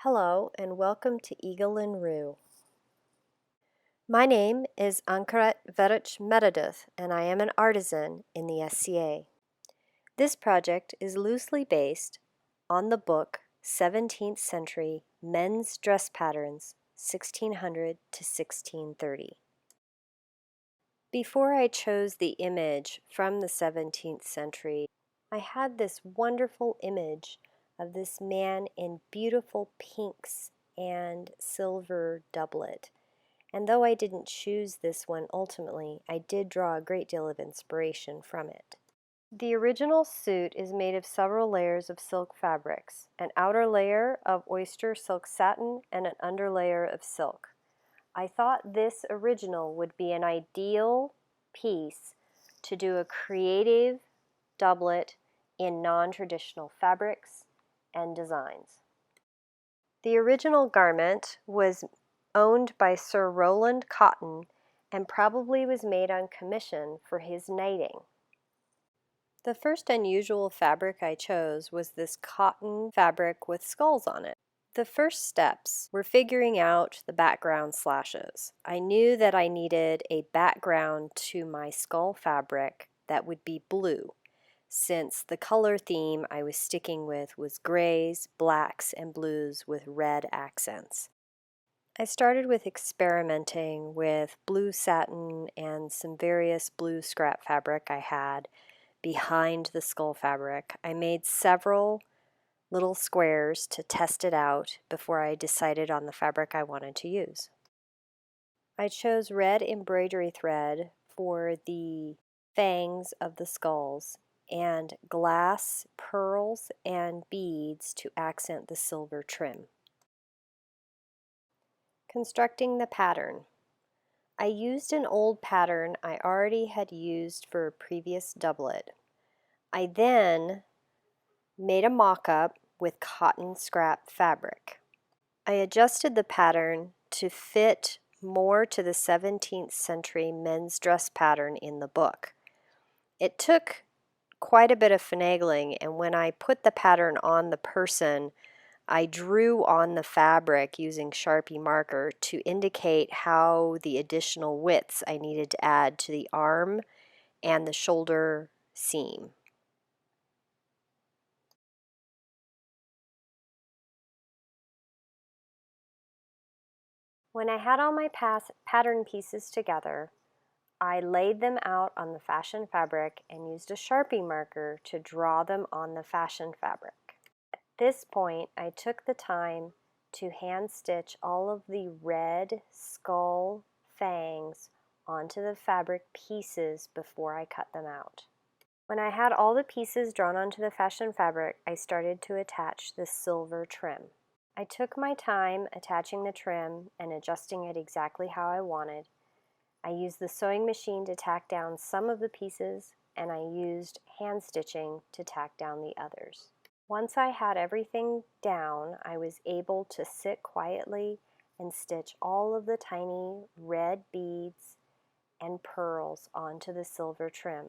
Hello and welcome to Eagle and Rue. My name is Ankaret Verich Meredith and I am an artisan in the SCA. This project is loosely based on the book 17th Century Men's Dress Patterns 1600 to 1630. Before I chose the image from the 17th century, I had this wonderful image of this man in beautiful pinks and silver doublet. And though I didn't choose this one ultimately, I did draw a great deal of inspiration from it. The original suit is made of several layers of silk fabrics, an outer layer of oyster silk satin and an underlayer of silk. I thought this original would be an ideal piece to do a creative doublet in non-traditional fabrics and designs. The original garment was owned by Sir Rowland Cotton and probably was made on commission for his knighting. The first unusual fabric I chose was this cotton fabric with skulls on it. The first steps were figuring out the background slashes. I knew that I needed a background to my skull fabric that would be blue, since the color theme I was sticking with was grays, blacks, and blues with red accents. I started with experimenting with blue satin and some various blue scrap fabric I had behind the skull fabric. I made several little squares to test it out before I decided on the fabric I wanted to use. I chose red embroidery thread for the fangs of the skulls and glass pearls and beads to accent the silver trim. Constructing the pattern. I used an old pattern I already had used for a previous doublet. I then made a mock-up with cotton scrap fabric. I adjusted the pattern to fit more to the 17th century men's dress pattern in the book. It took quite a bit of finagling, and when I put the pattern on the person, I drew on the fabric using Sharpie marker to indicate how the additional widths I needed to add to the arm and the shoulder seam. When I had all my pattern pieces together, I laid them out on the fashion fabric and used a Sharpie marker to draw them on the fashion fabric. At this point, I took the time to hand stitch all of the red skull fangs onto the fabric pieces before I cut them out. When I had all the pieces drawn onto the fashion fabric, I started to attach the silver trim. I took my time attaching the trim and adjusting it exactly how I wanted. I used the sewing machine to tack down some of the pieces, and I used hand stitching to tack down the others. Once I had everything down, I was able to sit quietly and stitch all of the tiny red beads and pearls onto the silver trim.